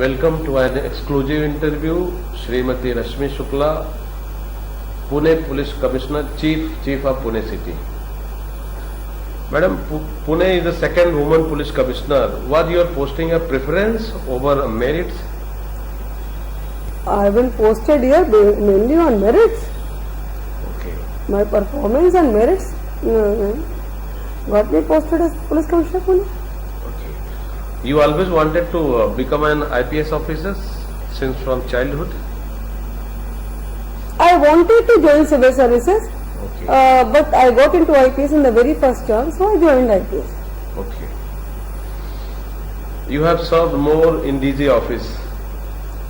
Welcome to an exclusive interview, Srimati Rashmi Shukla, Pune Police Commissioner, Chief of Pune City. Madam, Pune is the second woman police commissioner. Was your posting a preference over merits? I have been posted here mainly on merits. Okay. My performance and merits got me posted as police commissioner Pune. Okay. You always wanted to become an IPS officer since from childhood? I wanted to join civil services, Okay. but I got into IPS in the very first term, so I joined IPS. Okay. You have served more in DG office.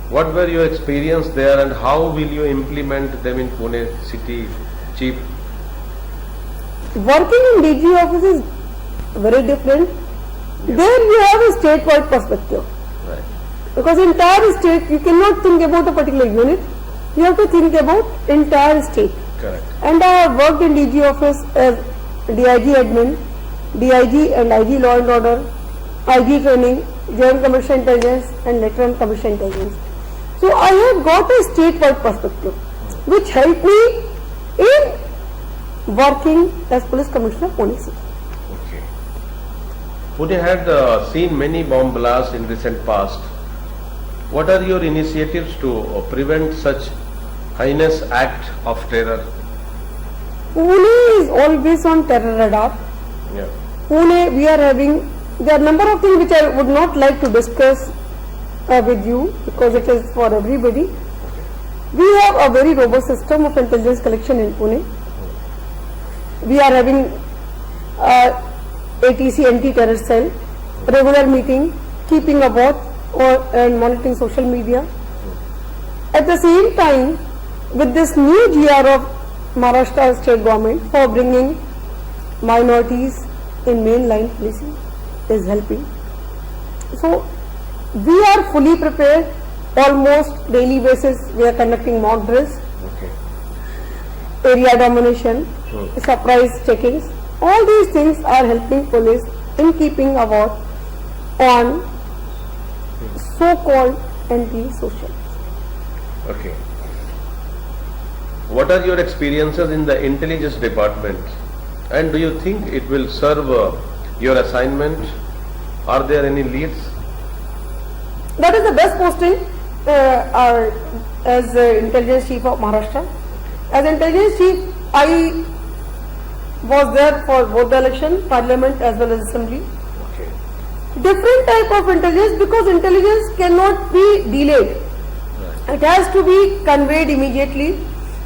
What were your experience there and how will you implement them in Pune city, Chief? Working in DG office is very different. There you have a statewide perspective. Right. Because entire state, you cannot think about a particular unit. You have to think about entire state. Correct. And I have worked in DG office as DIG admin, DIG and IG law and order, IG training, Joint Commercial Intelligence and later on Commercial Intelligence. So I have got a statewide perspective which helped me in working as Police Commissioner Pune City. Okay. Pune had seen many bomb blasts in recent past. What are your initiatives to prevent such heinous act of terror? Pune is always on terror radar. Yeah. Pune, we are having, there are number of things which I would not like to discuss with you because it is for everybody. We have a very robust system of intelligence collection in Pune. We are having ATC anti-terror cell, regular meeting, keeping a watch and monitoring social media. At the same time, with this new GR of Maharashtra state government for bringing minorities in mainline policing is helping. So we are fully prepared. Almost daily basis we are conducting mock drills, Okay. area domination, surprise checkings. All these things are helping police in keeping a watch on so-called anti-social. Okay. What are your experiences in the intelligence department and do you think it will serve your assignment? Are there any leads? That is the best posting as intelligence chief of Maharashtra. As intelligence chief, I was there for both the election, parliament as well as assembly. Okay. Different type of intelligence because intelligence cannot be delayed. Right. It has to be conveyed immediately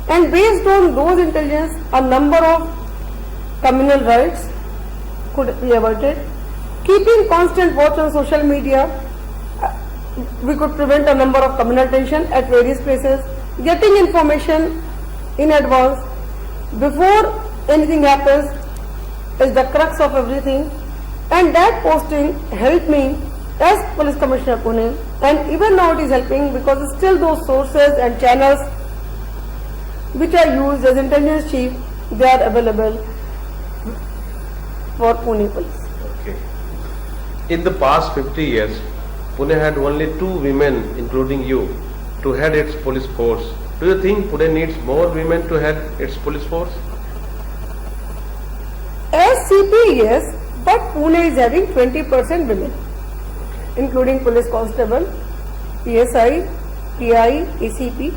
and based on those intelligence, a number of communal riots could be averted. Keeping constant watch on social media, we could prevent a number of communal tension at various places. Getting information in advance before anything happens is the crux of everything, and that posting helped me as Police Commissioner Pune, and even now it is helping because still those sources and channels which are used as intelligence chief, they are available for Pune Police. Okay. In the past 50 years, Pune had only 2 women, including you, to head its police force. Do you think Pune needs more women to head its police force? As CP, yes, but Pune is having 20% women, including police constable, PSI, PI, ACP.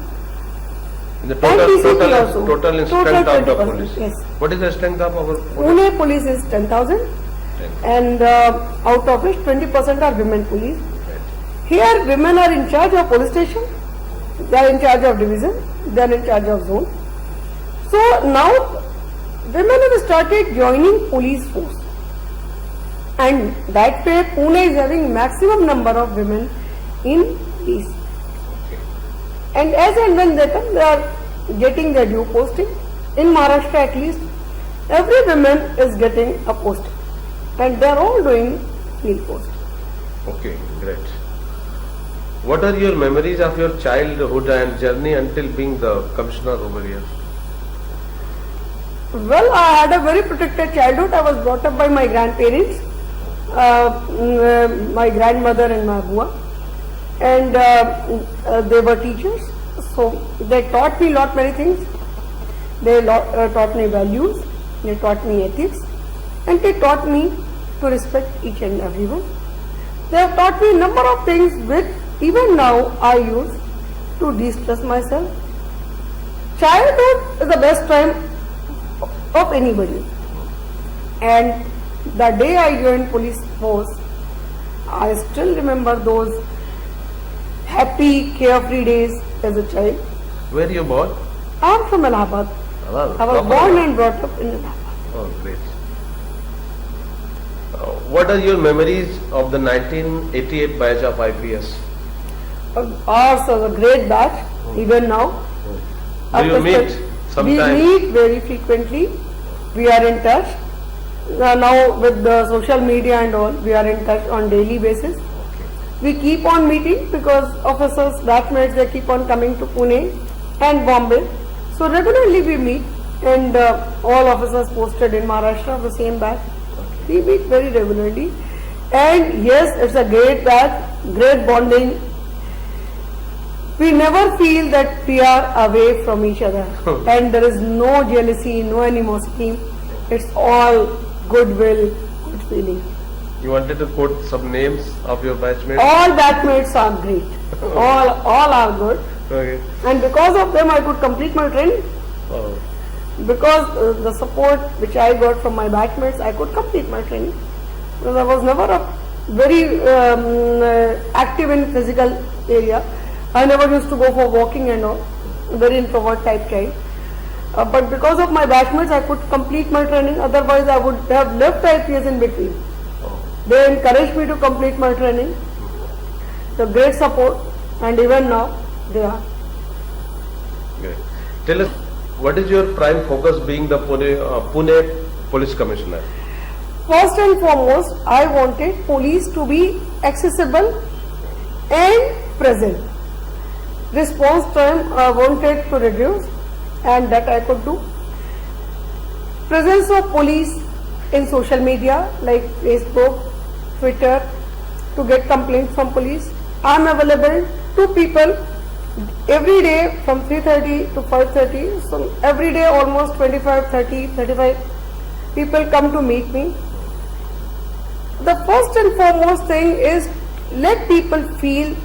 The And DCP also. total strength Total of the 20%, police. yes. What is the strength of our police? Pune police is 10,000 and out of which 20% are women police. Here women are in charge of police station, they are in charge of division, they are in charge of zone. So now women have started joining police force and that way Pune is having maximum number of women in police. And as and when they come, they are getting their due posting. In Maharashtra at least, every woman is getting a posting and they are all doing field post. Okay, great. What are your memories of your childhood and journey until being the commissioner over here? Well, I had a very protected childhood. I was brought up by my grandparents, my grandmother and my bua. and they were teachers. So they taught me lot many things. They taught me values, they taught me ethics, and they taught me to respect each and everyone. They have taught me a number of things which even now I use to de-stress myself. Childhood is the best time of anybody. And the day I joined police force, I still remember those happy, carefree days as a child. Where you born? I am from Allahabad. I was born and brought up in Allahabad. Oh, great. What are your memories of the 1988 batch of IPS? Ours was a great batch, even now. Do you meet sometimes? We meet very frequently. We are in touch. Now with the social media and all, we are in touch on daily basis. We keep on meeting because officers, batchmates, they keep on coming to Pune and Bombay. So regularly we meet, and all officers posted in Maharashtra, the same batch. We meet very regularly. And yes, it's a great batch, great bonding. We never feel that we are away from each other. And there is no jealousy, no animosity. It's all goodwill, good feeling. You wanted to quote some names of your batchmates? All batchmates are great. All are good. Okay. And because of them I could complete my training. Oh. Because the support which I got from my batchmates, I could complete my training. Because I was never very active in physical area. I never used to go for walking and all. Very introvert type child. But because of my batchmates, I could complete my training. Otherwise, I would have left IPS in between. They encouraged me to complete my training. The great support, and even now they are. Great. Tell us, what is your prime focus being the Pune Police Commissioner? First and foremost, I wanted police to be accessible and present. Response time I wanted to reduce, and that I could do. Presence of police in social media like Facebook, Twitter, to get complaints from police. I am available to people every day from 3:30 to 5:30. So every day almost 25, 30, 35 people come to meet me. The first and foremost thing is let people feel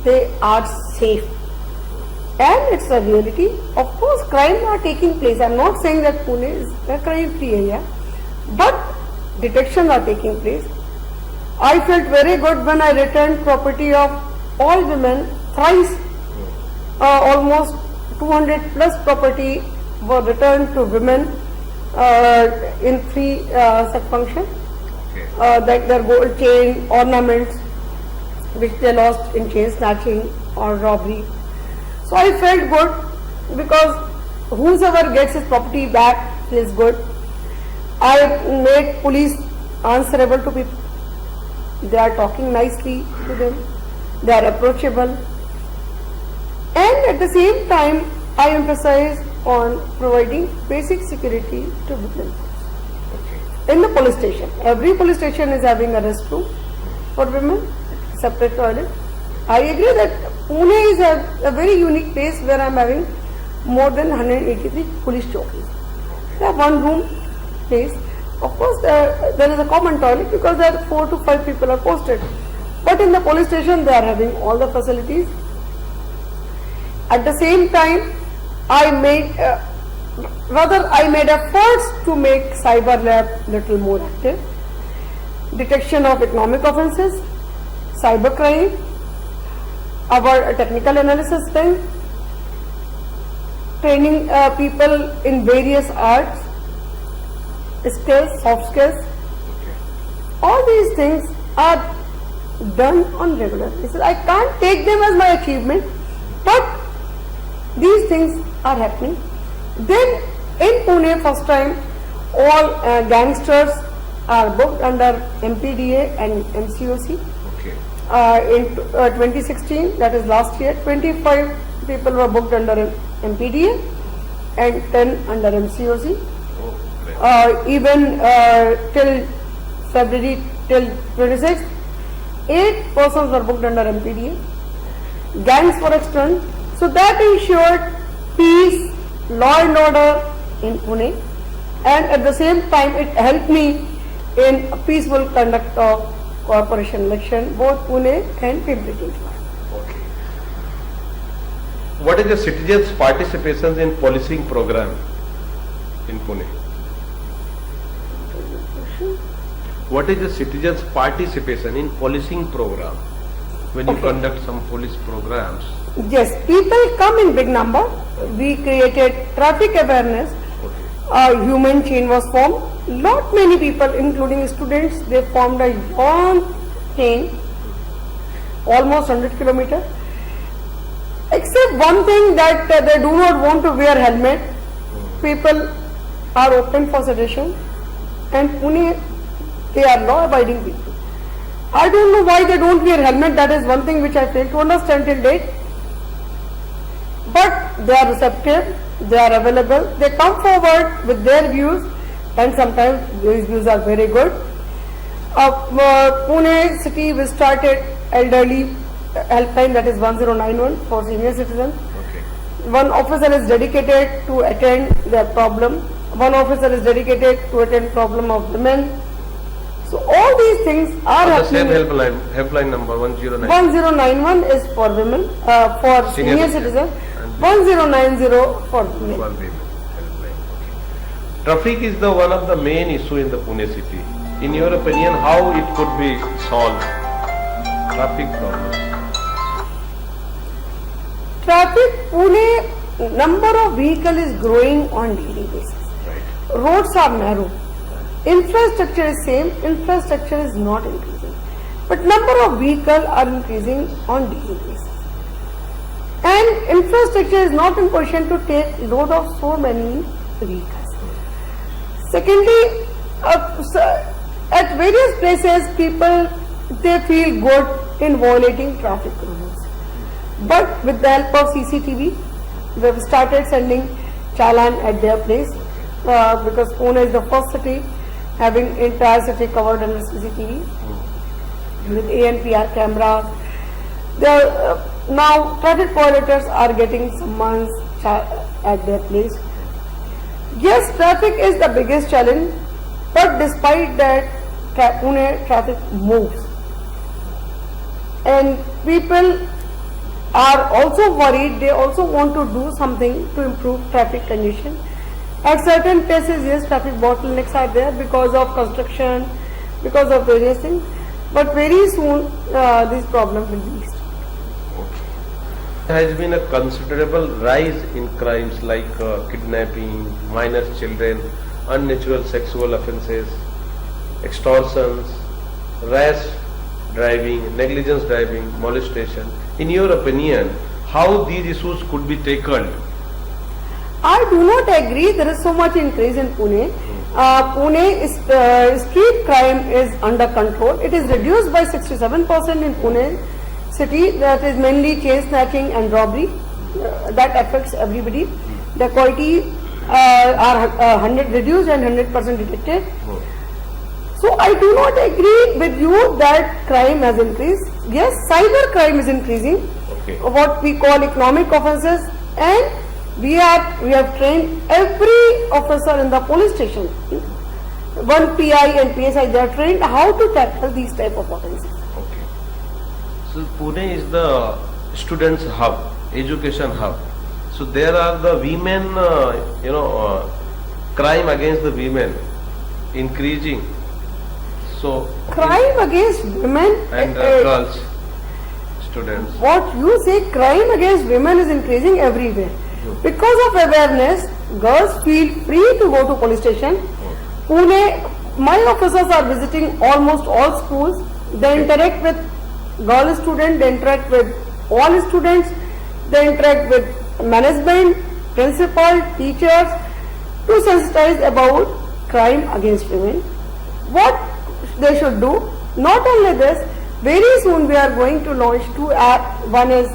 they are safe. And it's a reality. Of course, crimes are taking place. I'm not saying that Pune is a crime-free area, but detections are taking place. I felt very good when I returned property of all women thrice. Almost 200 plus property were returned to women in 3 such functions. Like their gold chain, ornaments, which they lost in chain snatching or robbery. So I felt good because whosoever gets his property back feels good. I made police answerable to people. They are talking nicely to them. They are approachable. And at the same time, I emphasize on providing basic security to women. In the police station, every police station is having a restroom for women, separate toilet. I agree that Pune is a very unique place where I am having more than 183 police chowkis. They have one room place. Of course, there is a common toilet because there are 4 to 5 people are posted. But in the police station, they are having all the facilities. At the same time, I made efforts to make cyber lab little more active. Detection of economic offences, cyber crime, our technical analysis thing, training people in various arts, skills, soft skills. All these things are done on regular basis. I can't take them as my achievement, but these things are happening. Then in Pune, first time, all gangsters are booked under MPDA and MCOC. In 2016, that is last year, 25 people were booked under MPDA and 10 under MCOC. Even till February, till 26th, 8 persons were booked under MPDA. Gangs were externed. So that ensured peace, law and order in Pune, and at the same time it helped me in peaceful conduct of corporation election, both Pune and Pimpri-Chinchwad. Okay. What is the citizens' participation in policing program in Pune? What is the citizens' participation in policing program when you Okay. conduct some police programs? Yes, people come in big number. We created traffic awareness. Okay. A human chain was formed. Not many people, including students, they formed a long chain, almost 100 kilometers. Except one thing that they do not want to wear helmet. People are open for sedition, and Pune, they are law-abiding people. I don't know why they don't wear helmet. That is one thing which I fail to understand till date. But they are receptive, they are available, they come forward with their views, and sometimes these views are very good. Pune city, we started elderly helpline, that is 1091 for senior citizens. Okay. One officer is dedicated to attend their problem. One officer is dedicated to attend problem of women. So all these things are The same happening. helpline number 109. 1091 is for women, for Senior senior citizen. citizens. And 1090 for women. One women helpline. Okay. Traffic is the one of the main issue in the Pune city. In your opinion, how it could be solved? Traffic problem. Traffic, Pune, number of vehicle is growing on daily basis. Right. Roads are narrow. Infrastructure is same, infrastructure is not increasing. But number of vehicles are increasing on daily basis. And infrastructure is not in position to take load of so many vehicles. Secondly, at various places people, they feel good in violating traffic rules. But with the help of CCTV, we have started sending challan at their place because Pune is the first city having entire city covered under CCTV with ANPR cameras. Now traffic violators are getting summons at their place. Yes, traffic is the biggest challenge, but despite that, Pune traffic moves. And people are also worried, they also want to do something to improve traffic condition. At certain places, yes, traffic bottlenecks are there because of construction, because of various things, but very soon these problems will be eased. There has been a considerable rise in crimes like kidnapping, minor children, unnatural sexual offences, extortions, rash driving, negligence driving, molestation. In your opinion, how these issues could be tackled? I do not agree there is so much increase in Pune. Pune is, street crime is under control. It is reduced by 67% in Pune city. That is mainly chain snatching and robbery. That affects everybody. The quality are 100 reduced and 100% detected. So I do not agree with you that crime has increased. Yes, cyber crime is increasing. Okay. What we call economic offences, and we have trained every officer in the police station. One PI and PSI, they are trained how to tackle these type of offences. Okay. So Pune is the students' hub, education hub. So there are the women, crime against the women increasing. So Crime against women and girls, students. what you say, crime against women is increasing everywhere. Because of awareness, girls feel free to go to police station. Pune, my officers are visiting almost all schools. They interact with girl students, they interact with all students, they interact with management, principal, teachers to sensitize about crime against women. What they should do, not only this, very soon we are going to launch 2 apps. One is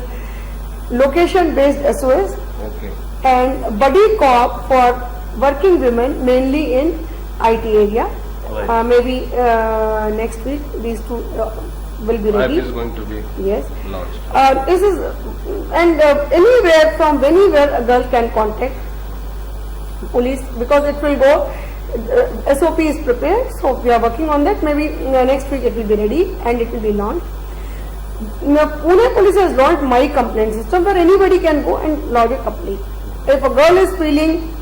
location based SOS Okay. and buddy cop for working women mainly in IT area. Right. Maybe next week these two will be App ready. is going to be Yes. launched. This is, and anywhere from anywhere a girl can contact police because it will go. SOP is prepared, so we are working on that. Maybe next week it will be ready and it will be launched. Now, Pune Police has launched My Complaint system where anybody can go and lodge a complaint. If a girl is feeling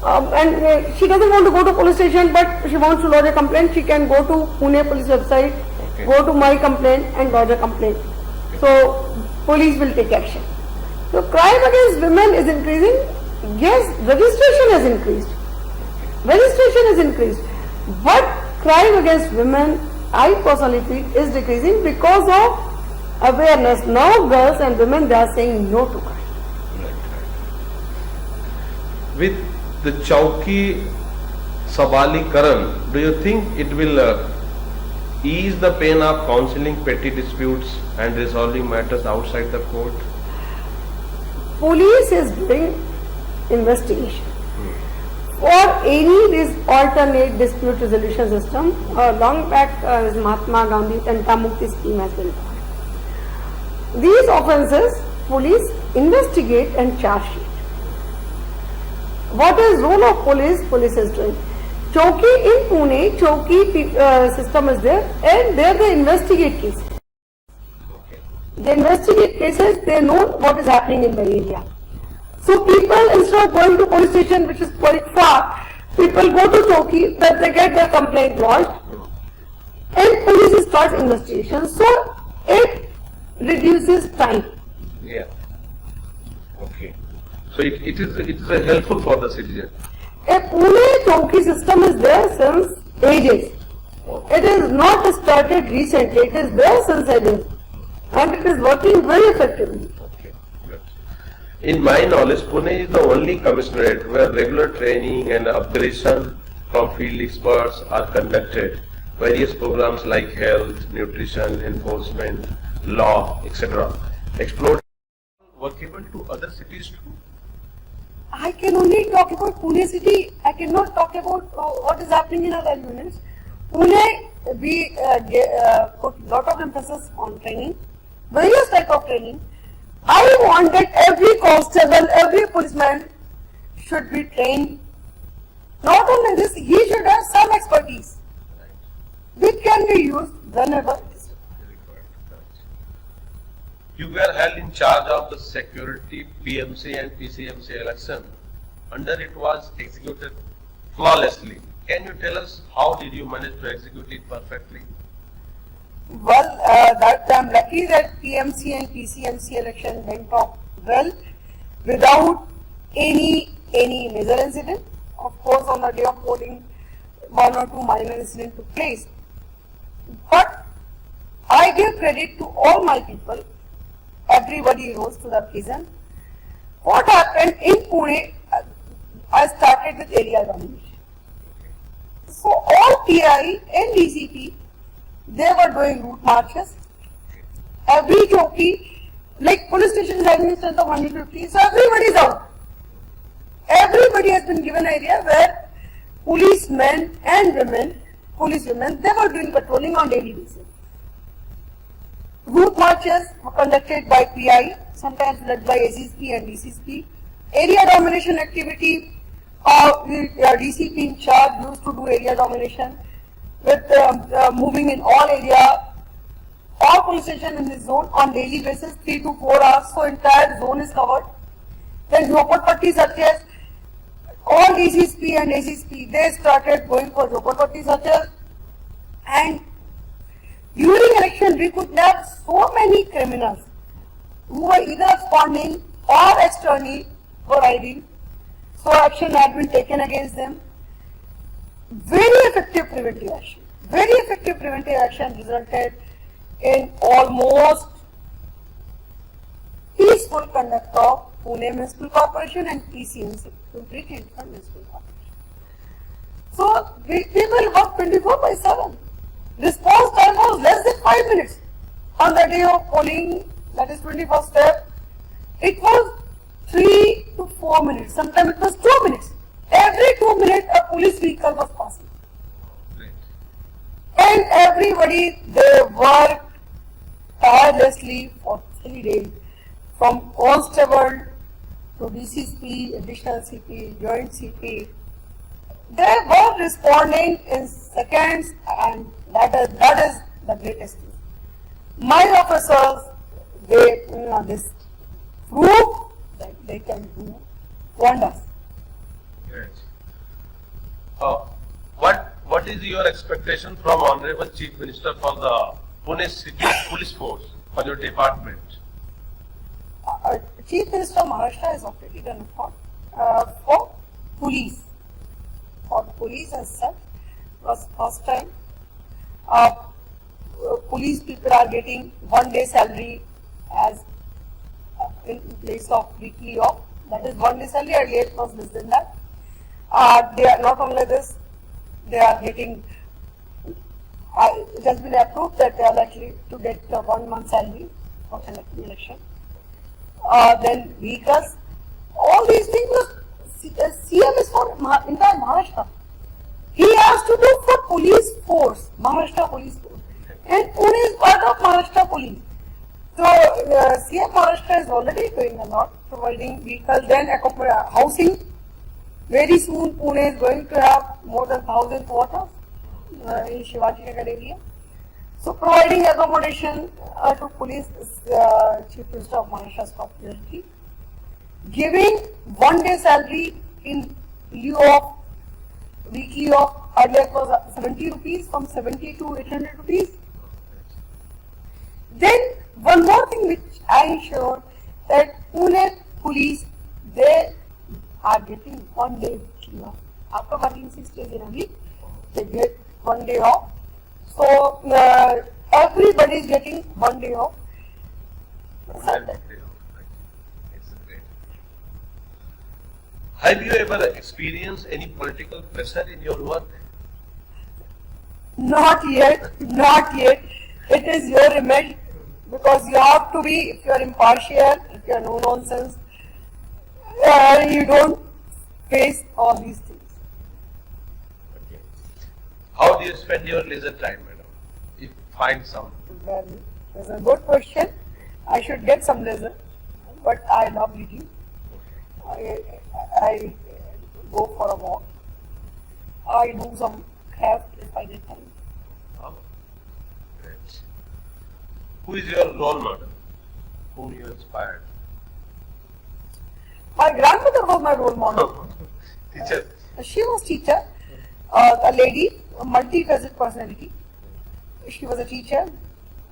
and she doesn't want to go to police station but she wants to lodge a complaint, she can go to Pune Police website, Okay. go to My Complaint and lodge a complaint. So police will take action. So crime against women is increasing. Yes, registration has increased. Registration has increased. But crime against women, I personally feel, is decreasing because of awareness. Now girls and women, they are saying no to crime. With the Chowki Sabalikaran, do you think it will ease the pain of counseling petty disputes and resolving matters outside the court? Police is doing investigation. For any this alternate dispute resolution system, long back Mahatma Gandhi Tantamukti scheme has been done. These offences, police investigate and charge sheet. What is role of police? Police is doing. Chowki in Pune, Chowki system is there, and there they investigate cases. They investigate cases, they know what is happening in the area. So people, instead of going to police station, which is quite far, people go to Chowki, that they get their complaint lodged, and police starts investigation. So it reduces time. Yeah. Okay. So it is helpful for the citizen. A Pune Chowki system is there since ages. It is not started recently, it is there since ages. And it is working very effectively. Okay. Good. In my knowledge, Pune is the only commissionerate where regular training and upgradation from field experts are conducted. Various programs like health, nutrition, enforcement, law, etc. Explored workable to other cities too. I can only talk about Pune city. I cannot talk about what is happening in other units. Pune, we put lot of emphasis on training, various type of training. I want that every constable, every policeman should be trained. Not only this, he should have some expertise which can be used whenever it is. You were held in charge of the security PMC and PCMC election. Under it was executed flawlessly. Can you tell us how did you manage to execute it perfectly? Well, that I'm lucky that PMC and PCMC election went off well without any major incident. Of course, on the day of voting, one or two minor incidents took place. But I give credit to all my people. Everybody rose to the occasion. What happened in Pune, I started with area domination. So all PI and DCP, they were doing route marches. Every Chowki, like police station is having a strength of 150, so everybody is out. Everybody has been given area where policemen and women, policewomen, they were doing patrolling on daily basis. Route marches were conducted by PI, sometimes led by ACSP and DCSP. Area domination activity, DCP in charge used to do area domination with moving in all area, all police stations in this zone on daily basis, 3 to 4 hours, so entire zone is covered. Then Jhopatpatti searches, all DCSP and ACSP, they started going for Jhopatpatti searches, and during election we could have so many criminals who were either absconding or externally were hiding, so action had been taken against them. Very effective preventive action. Very effective preventive action resulted in almost peaceful conduct of Pune Municipal Corporation and PCMC, Complete Infant Municipal Corporation. So people work 24/7. Response time was less than 5 minutes. On the day of polling, that is 21st step, it was 3 to 4 minutes. Sometimes it was 2 minutes. Every 2 minutes a police vehicle was passing. Great. And everybody, they worked tirelessly for 3 days, from constable to DCP, additional CP, joint CP. They were responding in seconds, and that is the greatest thing. My officers, this prove that they can do wonders. Great. What is your expectation from Honorable Chief Minister for the Pune City Police Force for your department? Chief Minister of Maharashtra has operated an report for police. For police as such, was first time. Police people are getting 1 day salary as in place of weekly off. That is 1 day salary. Earlier it was less than that. They are not only this, they are getting. It has been approved that they are likely to get 1 month salary for election. Then vehicles, all these things. CM is for entire Maharashtra. He has to do for police force, Maharashtra police force, and Pune is part of Maharashtra police. So CM Maharashtra is already doing a lot, providing vehicles, then housing. Very soon Pune is going to have more than 1,000 quarters in Shivaji Nagar area. So providing accommodation to police is Chief Minister of Maharashtra's top priority. Giving 1 day salary in lieu of weekly of earlier it was 70 rupees, from 70 to 800 rupees. Then one more thing which I ensure that Pune police, they are getting 1 day weekly off. After working 6 days in a week, they get 1 day off. So everybody is getting 1 day off. Have you ever experienced any political pressure in your work? Not yet, not yet. It is your image, because you have to be, if you are impartial, if you are no nonsense, you don't face all these things. Okay. How do you spend your leisure time, madam? If find some. Well, that's a good question. I should get some leisure, but I love reading. I go for a walk. I do some craft if I get time. Oh, great. Who is your role model? Whom you inspired? My grandmother was my role model. Teacher. She was teacher, a lady, a multi-faceted personality. She was a teacher,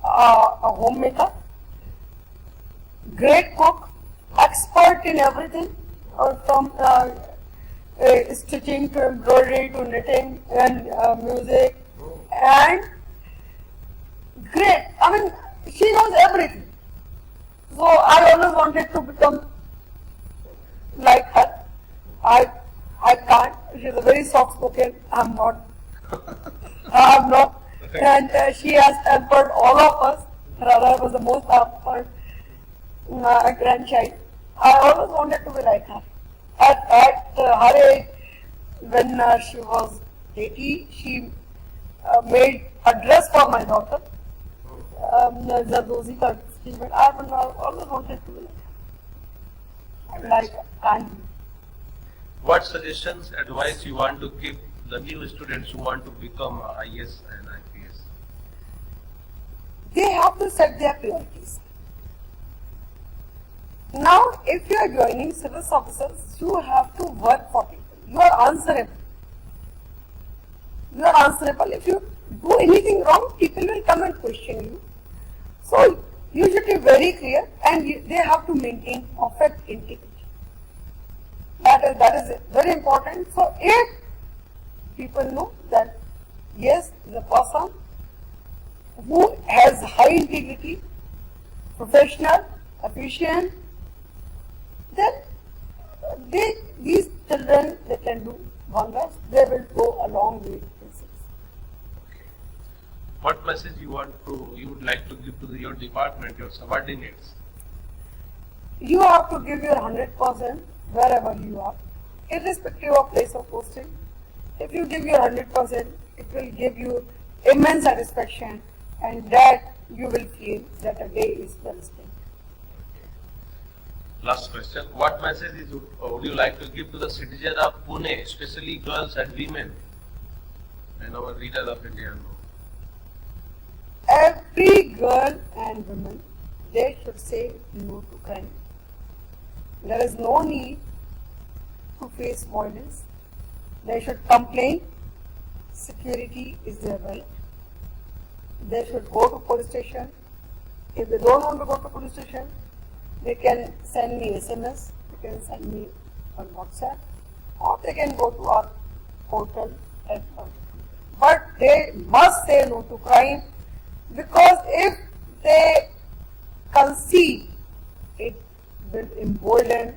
a homemaker, great cook, expert in everything, from stitching to embroidery to knitting and music, and great. I mean, she knows everything. So I always wanted to become like her. I can't. She's a very soft-spoken. I'm not. I'm not. And she has pampered all of us. Radha was the most pampered grandchild. I always wanted to be like her. At her age, when she was 80, she made a dress for my daughter. Zardozi ka scheme. I always wanted to be like her. Like Gandhi. What suggestions, advice you want to give the new students who want to become IAS and IPS? They have to set their priorities. Now, if you are joining civil officers, you have to work for people. You are answerable. You are answerable. If you do anything wrong, people will come and question you. So, you should be very clear, and they have to maintain perfect integrity. That is very important. So, if people know that yes, the person who has high integrity, professional, efficient, then these children, they can do wonders. They will go a long way. What message you would like to give to your department, your subordinates? You have to give your 100% wherever you are, irrespective of place of posting. If you give your 100%, it will give you immense satisfaction, and that you will feel that a day is well spent. Last question. What message would you like to give to the citizens of Pune, especially girls and women, and our readers of India? Every girl and woman, they should say no to crime. There is no need to face violence. They should complain. Security is their right. They should go to police station. If they don't want to go to police station, they can send me SMS, they can send me on WhatsApp, or they can go to our portal. But they must say no to crime, because if they concede, it will embolden.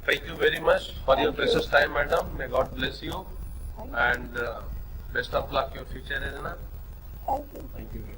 Thank you very much for your Thank you. precious time, madam. May God bless you, Thank you. and best of luck your future, Rajana. Thank you. Thank you very much.